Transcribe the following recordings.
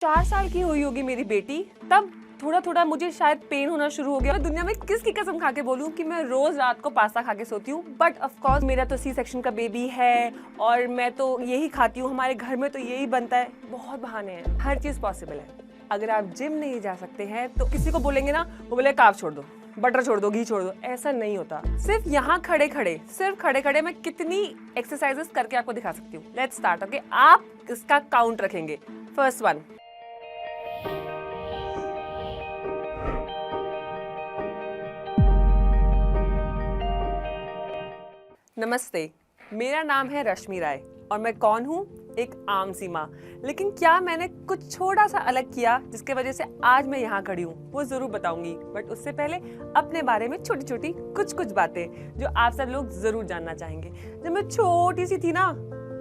4 साल की हुई होगी मेरी बेटी, तब थोड़ा थोड़ा मुझे शायद पेन होना शुरू हो गया। मैं दुनिया में किसकी कसम खा के बोलूं कि मैं रोज रात को पास्ता खा के सोती हूँ, बट ऑफ कोर्स मेरा तो सी सेक्शन का बेबी है और मैं तो यही खाती हूँ, हमारे घर में तो यही बनता है। बहुत बहाने हैं, हर चीज पॉसिबल है। अगर आप जिम नहीं जा सकते हैं तो किसी को बोलेंगे ना, वो बोले कार्ब छोड़ दो, बटर छोड़ दो, घी छोड़ दो। ऐसा नहीं होता। सिर्फ यहाँ खड़े खड़े मैं कितनी एक्सरसाइजेस करके आपको दिखा सकती हूँ। Let's start. ओके, आप इसका काउंट रखेंगे। फर्स्ट वन, नमस्ते, मेरा नाम है रश्मि राय और मैं कौन हूँ? एक आम सी माँ। लेकिन क्या मैंने कुछ छोटा सा अलग किया जिसके वजह से आज मैं यहाँ खड़ी हूँ, वो जरूर बताऊंगी। बट उससे पहले अपने बारे में छोटी छोटी कुछ बातें जो आप सब लोग जरूर जानना चाहेंगे। जब मैं छोटी सी थी ना,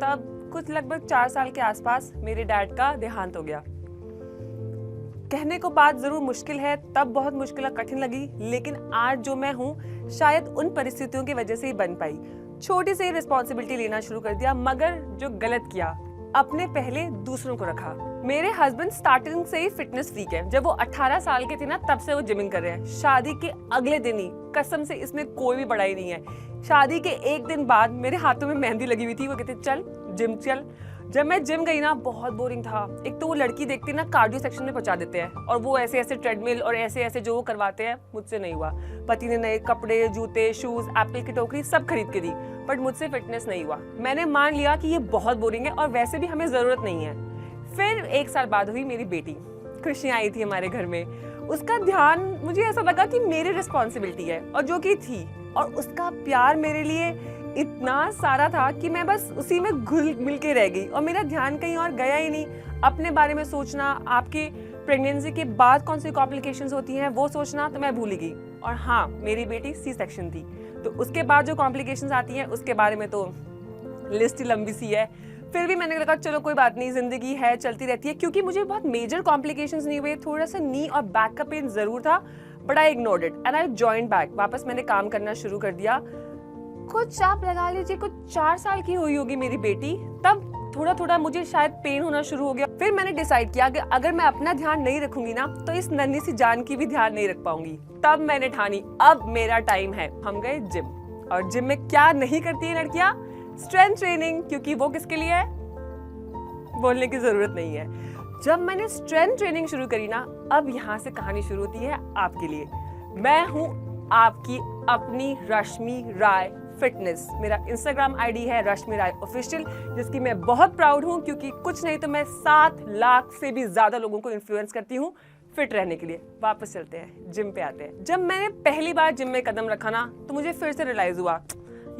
तब कुछ लगभग 4 साल के आसपास मेरे डैड का देहांत हो गया। कहने को बात जरूर मुश्किल है, तब बहुत मुश्किल और कठिन लगी, लेकिन आज जो मैं हूँ शायद उन परिस्थितियों की वजह से ही बन पाई। छोटी सी रिस्पॉन्सिबिलिटी लेना शुरू कर दिया, मगर जो गलत किया, अपने पहले दूसरों को रखा। मेरे हस्बैंड स्टार्टिंग से ही फिटनेस फ्रीक है। जब वो 18 साल के थे ना, तब से वो जिमिंग कर रहे हैं। शादी के अगले दिन ही, कसम से इसमें कोई भी बड़ाई नहीं है, शादी के एक दिन बाद मेरे हाथों में मेहंदी लगी हुई थी। वो कहते चल जिम चल। जब मैं जिम गई ना, बहुत बोरिंग था। एक तो वो लड़की देखती ना, कार्डियो सेक्शन में पहुंचा देते हैं और वो ऐसे ऐसे ट्रेडमिल और ऐसे ऐसे जो वो करवाते हैं, मुझसे नहीं हुआ। पति ने नए कपड़े, जूते, शूज, एप्पल की टोकरी सब खरीद के दी, बट मुझसे फिटनेस नहीं हुआ। मैंने मान लिया कि ये बहुत बोरिंग है और वैसे भी हमें जरूरत नहीं है। फिर 1 साल बाद हुई मेरी बेटी, खुशियां आई थी हमारे घर में। उसका ध्यान, मुझे ऐसा लगा कि मेरी रिस्पॉन्सिबिलिटी है, और जो कि थी। और उसका प्यार मेरे लिए इतना सारा था कि मैं बस उसी में घुल मिल के रह गई और मेरा ध्यान कहीं और गया ही नहीं। अपने बारे में सोचना, आपके प्रेगनेंसी के बाद कौन सी कॉम्प्लिकेशंस होती हैं वो सोचना, तो मैं भूल गई। और हाँ, मेरी बेटी सी सेक्शन थी, तो उसके बाद जो कॉम्प्लिकेशंस आती हैं उसके बारे में तो लिस्ट ही लंबी सी है। फिर भी मैंने लगा चलो कोई बात नहीं, जिंदगी है, चलती रहती है। क्योंकि मुझे बहुत मेजर कॉम्प्लिकेशंस नहीं हुए, थोड़ा सा नी और बैक का पेन जरूर था, but I ignored it and I joined back. वापस मैंने काम करना शुरू कर दिया। कुछ आप लगा लीजिए, कुछ 4 साल की हुई होगी मेरी बेटी, तब थोड़ा थोड़ा मुझे शायद पेन होना शुरू हो गया। फिर मैंने डिसाइड किया कि अगर मैं अपना ध्यान नहीं रखूंगी ना, तो इस नन्ही सी जान की भी ध्यान नहीं रख पाऊंगी। तब मैंने ठानी अब मेरा टाइम है। हम गए जिम, और जिम में क्या नहीं करती है लड़कियां? Strength training. क्योंकि वो किसके लिए है, बोलने की जरूरत नहीं है। जब मैंने स्ट्रेंथ ट्रेनिंग शुरू करी ना, अब यहाँ से कहानी शुरू होती है आपके लिए। मैं हूँ आपकी अपनी रश्मि राय फिटनेस। मेरा इंस्टाग्राम आईडी है रश्मि राय ऑफिशियल, जिसकी मैं बहुत प्राउड हूँ, क्योंकि कुछ नहीं तो मैं 7 लाख से भी ज्यादा लोगों को इन्फ्लुएंस करती हूँ फिट रहने के लिए। वापस चलते हैं, जिम पे आते हैं। जब मैंने पहली बार जिम में कदम रखा ना, तो मुझे फिर से रियलाइज हुआ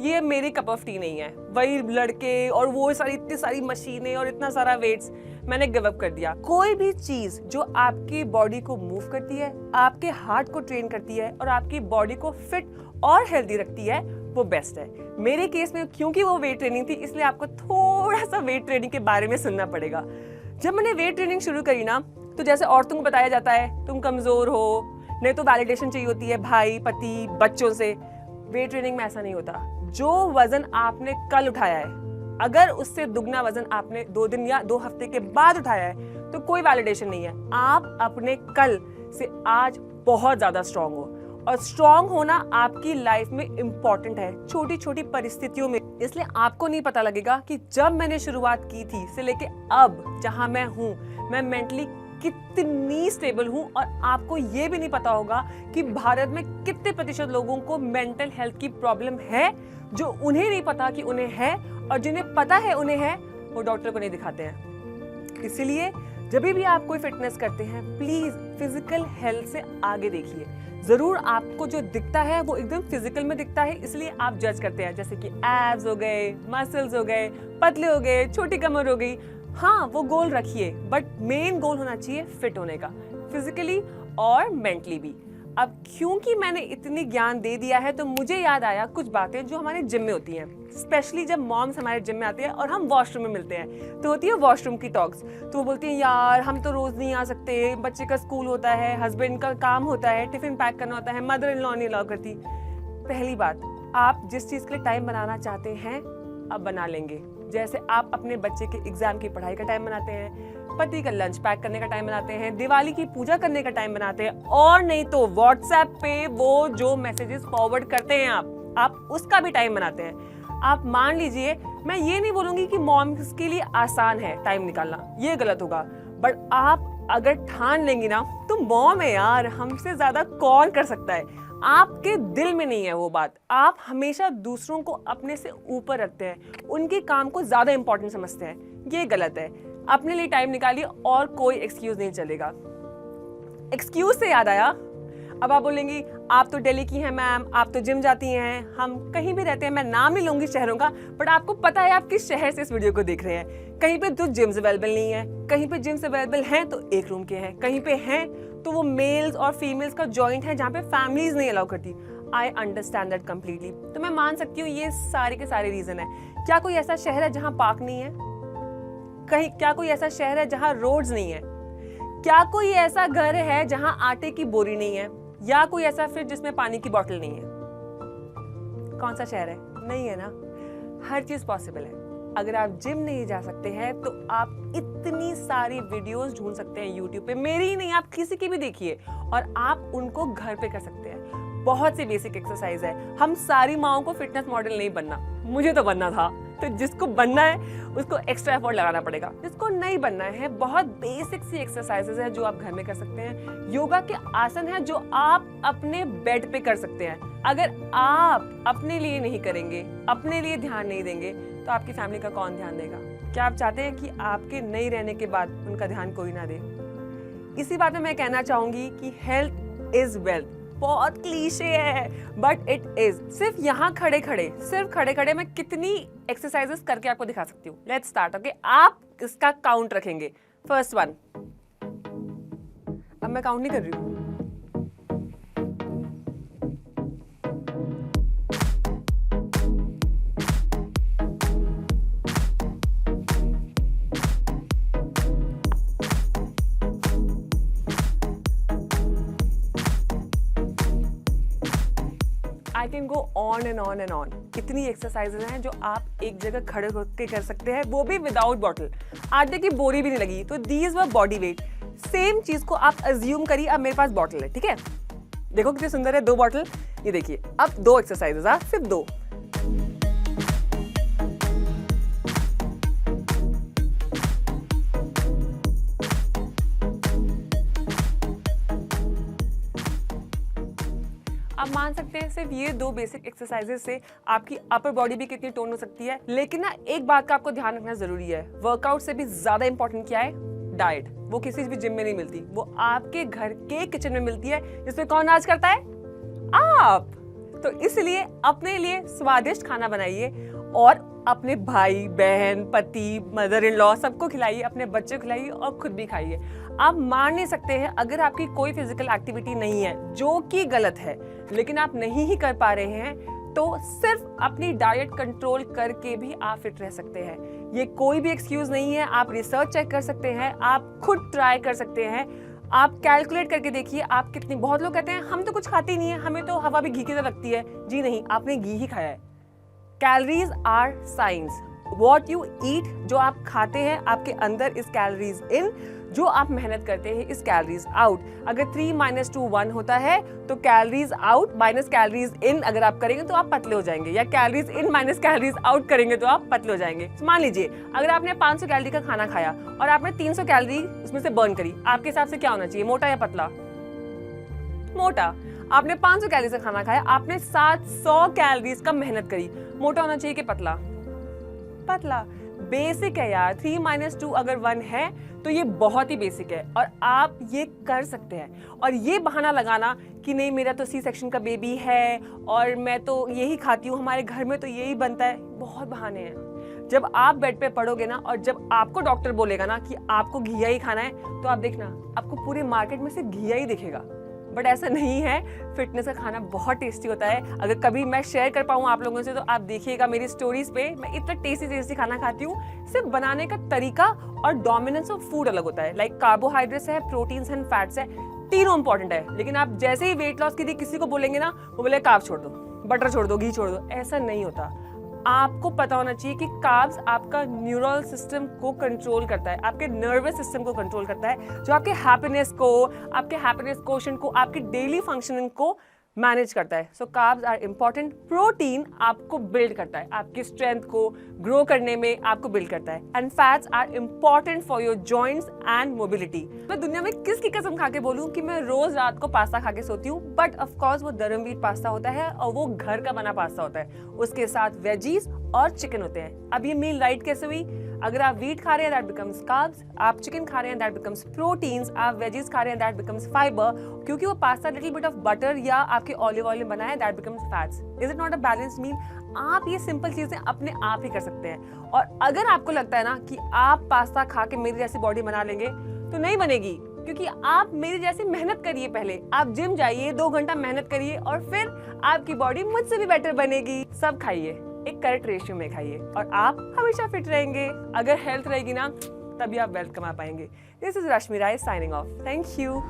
ये मेरी कप ऑफ टी नहीं है। वही लड़के और वो सारी इतनी सारी मशीनें और इतना सारा वेट्स, मैंने गिव अप कर दिया। कोई भी चीज जो आपकी बॉडी को मूव करती है, आपके हार्ट को ट्रेन करती है और आपकी बॉडी को फिट और हेल्दी रखती है, वो बेस्ट है। मेरे केस में क्योंकि वो वेट ट्रेनिंग थी, इसलिए आपको थोड़ा सा वेट ट्रेनिंग के बारे में सुनना पड़ेगा। जब मैंने वेट ट्रेनिंग शुरू करी ना, तो जैसे औरतों को बताया जाता है तुम कमजोर हो, नहीं तो वैलिडेशन चाहिए होती है भाई, पति, बच्चों से। वेट ट्रेनिंग में ऐसा नहीं होता। जो वजन आपने कल उठाया है, अगर उससे दुगना वजन आपने 2 दिन या 2 हफ्ते के बाद उठाया है, तो कोई वैलिडेशन नहीं है। आप अपने कल से आज बहुत ज्यादा स्ट्रांग हो, और स्ट्रांग होना आपकी लाइफ में इंपॉर्टेंट है, छोटी छोटी परिस्थितियों में। इसलिए आपको नहीं पता लगेगा कि जब मैंने शुरुआत की थी से लेके अब जहां मैं हूं, मैं मेंटली कितनी स्टेबल हूं। और आपको ये भी नहीं पता होगा कि भारत में कितने प्रतिशत लोगों को मेंटल हेल्थ की प्रॉब्लम है, जो उन्हें नहीं पता कि उन्हें है, और जिन्हें पता है उन्हें है, वो डॉक्टर को नहीं दिखाते हैं। इसलिए जब भी आप कोई फिटनेस करते हैं, प्लीज फिजिकल हेल्थ से आगे देखिए। जरूर आपको जो दिखता है वो एकदम फिजिकल में दिखता है, इसलिए आप जज करते हैं, जैसे कि एब्स हो गए, मसल्स हो गए, पतले हो गए, छोटी कमर हो गई। हाँ, वो गोल रखिए, बट मेन गोल होना चाहिए फिट होने का, फिजिकली और मेंटली भी। अब क्योंकि मैंने इतनी ज्ञान दे दिया है, तो मुझे याद आया कुछ बातें जो हमारे जिम में होती हैं। स्पेशली जब मॉम्स हमारे जिम में आती है और हम वॉशरूम में मिलते हैं, तो होती है वॉशरूम की टॉक्स। तो वो बोलती हैं यार हम तो रोज नहीं आ सकते, बच्चे का स्कूल होता है, हस्बैंड का काम होता है, टिफिन पैक करना होता है, मदर इन लॉ नहीं अलाउ करती। पहली बात, आप जिस चीज के लिए टाइम बनाना चाहते हैं अब बना लेंगे, जैसे आप अपने बच्चे के एग्जाम की पढ़ाई का टाइम बनाते हैं, पति का लंच पैक करने का टाइम बनाते हैं, दिवाली की पूजा करने का टाइम बनाते हैं, और नहीं तो व्हाट्सएप पे वो जो मैसेजेस फॉरवर्ड करते हैं आप उसका भी टाइम बनाते हैं। आप मान लीजिए, मैं ये नहीं बोलूंगी कि मॉम्स के लिए आसान है टाइम निकालना, ये गलत होगा, बट आप अगर ठान लेंगी ना, तो मॉम है यार, हमसे ज्यादा कौन कर सकता है। आपके दिल में नहीं है वो बात, आप हमेशा दूसरों को अपने से ऊपर रखते हैं, उनके काम को ज्यादा इंपॉर्टेंट समझते हैं, ये गलत है। अपने लिए टाइम निकालिए और कोई एक्सक्यूज नहीं चलेगा। एक्सक्यूज से याद आया, अब आप बोलेंगी आप तो दिल्ली की हैं मैम, आप तो जिम जाती हैं, हम कहीं भी रहते हैं, मैं नाम नहीं लूंगी शहरों का, बट आपको पता है आप किस शहर से इस वीडियो को देख रहे हैं। कहीं पे तो जिम्स अवेलेबल नहीं है, कहीं पे जिम्स अवेलेबल हैं तो एक रूम के हैं, कहीं पे हैं तो वो मेल्स और फीमेल्स का जॉइंट है जहाँ पे फैमिलीज नहीं अलाउ करती। I understand that completely. तो मैं मान सकती हूँ ये सारे के सारे रीजन है। क्या कोई ऐसा शहर है जहाँ पार्क नहीं है? क्या कोई ऐसा शहर है जहाँ रोड्स नहीं है? क्या कोई ऐसा घर है जहाँ आटे की बोरी नहीं है? या कोई ऐसा फ्रिज जिसमें पानी की बोतल नहीं है? कौन सा शहर है? नहीं है ना। हर चीज पॉसिबल है। अगर आप जिम नहीं जा सकते हैं तो आप इतनी सारी वीडियोस ढूंढ सकते हैं यूट्यूब पे, मेरी ही नहीं, आप किसी की भी देखिए, और आप उनको घर पे कर सकते हैं। बहुत सी बेसिक एक्सरसाइज है। हम सारी माओं को फिटनेस मॉडल नहीं बनना, मुझे तो बनना था, तो जिसको बनना है उसको एक्स्ट्रा एफर्ट लगाना पड़ेगा। जिसको नहीं बनना है, बहुत बेसिक सी एक्सरसाइजेज है जो आप घर में कर सकते हैं। योगा के आसन है जो आप अपने बेड पे कर सकते हैं। अगर आप अपने लिए नहीं करेंगे, अपने लिए ध्यान नहीं देंगे, तो आपकी फैमिली का कौन ध्यान देगा? क्या आप चाहते हैं कि आपके नहीं रहने के बाद उनका ध्यान कोई ना दे? इसी बात में मैं कहना चाहूंगी कि हेल्थ इज वेल्थ। बहुत क्लीशे है, बट इट इज। सिर्फ यहाँ खड़े खड़े मैं कितनी एक्सरसाइजेस करके आपको दिखा सकती हूँ। Let's start. ओके, आप इसका काउंट रखेंगे। फर्स्ट वन, अब मैं काउंट नहीं कर रही हूँ। I can go on and on and on। कितनी एक्सरसाइजेज हैं जो आप एक जगह खड़े होकर कर सकते हैं, वो भी विदाउट बॉटल। आटे की बोरी भी नहीं लगी, तो these were body weight. Same चीज को आप अज्यूम करिए, अब मेरे पास बॉटल है, ठीक है? देखो कितनी सुंदर है, 2 बॉटल। ये देखिए, अब 2 एक्सरसाइजेज, सिर्फ 2। आप मान सकते हैं सिर्फ ये 2 बेसिक एक्सरसाइजेस से आपकी अपर बॉडी भी कितनी टोन हो सकती है। लेकिन ना एक बात का आपको ध्यान रखना जरूरी है, वर्कआउट से भी ज्यादा इंपॉर्टेंट क्या है? डाइट। वो किसी भी जिम में नहीं मिलती, वो आपके घर के किचन में मिलती है, जिसमें कौन आज करता है? आप। तो इसलिए अपने लिए स्वादिष्ट खाना बनाइए और अपने भाई बहन, पति, मदर इन लॉ सबको खिलाइए, अपने बच्चे को खिलाइए और खुद भी खाइए। आप मान नहीं सकते हैं, अगर आपकी कोई फिजिकल एक्टिविटी नहीं है, जो कि गलत है, लेकिन आप नहीं ही कर पा रहे हैं, तो सिर्फ अपनी डाइट कंट्रोल करके भी आप फिट रह सकते हैं। ये कोई भी एक्सक्यूज नहीं है। आप रिसर्च चेक कर सकते हैं, आप खुद ट्राई कर सकते हैं, आप कैलकुलेट करके देखिए आप कितनी। बहुत लोग कहते हैं हम तो कुछ खाते ही नहीं है, हमें तो हवा भी घी की तरह लगती है। जी नहीं, आपने घी ही खाया है। Calories are science. What you eat, जो आप खाते हैं, आपके अंदर इज कैलोरीज इन, जो आप मेहनत करते हैं इज कैलोरीज आउट। अगर 3 - 2 1 होता है तो calories out minus calories in अगर आप करेंगे तो आप पतले हो जाएंगे, या calories in minus calories out करेंगे तो आप पतले हो जाएंगे। मान लीजिए अगर आपने 500 कैलोरी का खाना खाया और आपने 300 कैलोरी उसमें से बर्न करी, आपके हिसाब से क्या होना चाहिए, मोटा या पतला? मोटा। आपने 500 कैलोरी का खाना खाया, आपने 700 कैलोरीज का मेहनत करी, मोटा होना चाहिए कि पतला? पतला। बेसिक है यार। 3 - 2 अगर 1 है तो ये बहुत ही बेसिक है और आप ये कर सकते हैं। और ये बहाना लगाना कि नहीं मेरा तो सी सेक्शन का बेबी है और मैं तो यही खाती हूँ, हमारे घर में तो यही बनता है, बहुत बहाने हैं। जब आप बेड पे पड़ोगे ना और जब आपको डॉक्टर बोलेगा ना कि आपको घिया ही खाना है, तो आप देखना आपको पूरे मार्केट में से घिया ही दिखेगा। बट ऐसा नहीं है, फिटनेस का खाना बहुत टेस्टी होता है। अगर कभी मैं शेयर कर पाऊँ आप लोगों से तो आप देखिएगा मेरी स्टोरीज पे, मैं इतना टेस्टी खाना खाती हूँ। सिर्फ बनाने का तरीका और डोमिनेंस ऑफ फूड अलग होता है। लाइक कार्बोहाइड्रेट्स है, प्रोटीन्स एंड फैट्स है, तीनों इंपॉर्टेंट है। लेकिन आप जैसे ही वेट लॉस के लिए किसी को बोलेंगे ना, वो बोले कार्ब छोड़ दो, बटर छोड़ दो, घी छोड़ दो, ऐसा नहीं होता। आपको पता होना चाहिए कि कार्ब्स आपका न्यूरल सिस्टम को कंट्रोल करता है, आपके नर्वस सिस्टम को कंट्रोल करता है, जो आपके हैप्पीनेस कोशेंट को, आपकी डेली फंक्शनिंग को मैनेज करता है। सो कार्ब्स आर इंपॉर्टेंट। प्रोटीन आपको बिल्ड करता है, आपकी स्ट्रेंथ को ग्रो करने में आपको बिल्ड करता है। And fats are important for your joints and mobility. मैं दुनिया में किसकी कसम खा के बोलूं कि मैं रोज रात को पास्ता खा के सोती हूँ, बट ऑफ कोर्स वो धर्म व्हीट पास्ता होता है और वो घर का बना पास्ता होता है। उसके साथ वेजीज और चिकन होते हैं। अब ये मील राइट कैसे हुई? अगर आप व्हीट खा रहे हैं दैट बिकम्स कार्ब्स, आप चिकन खा रहे हैं दैट बिकम्स प्रोटीन्स, आप वेजीज खा रहे हैं दैट बिकम्स फाइबर, क्योंकि वो pasta little bit of butter या आपके ऑलिव ऑयल में बना है that becomes fats. Is it not a balanced meal? आप ये सिंपल चीजें अपने आप ही कर सकते हैं। और अगर आपको लगता है ना कि आप पास्ता खा के मेरी जैसी बॉडी बना लेंगे, तो नहीं बनेगी, क्योंकि आप मेरी जैसी मेहनत करिए। पहले आप जिम जाइए, 2 घंटा मेहनत करिए और फिर आपकी बॉडी मुझसे भी बेटर बनेगी। सब खाइए, एक करेक्ट रेशियो में खाइए और आप हमेशा फिट रहेंगे। अगर हेल्थ रहेगी ना, तभी आप वेल्थ कमा पाएंगे। This is Rashmi Rai signing off. Thank you.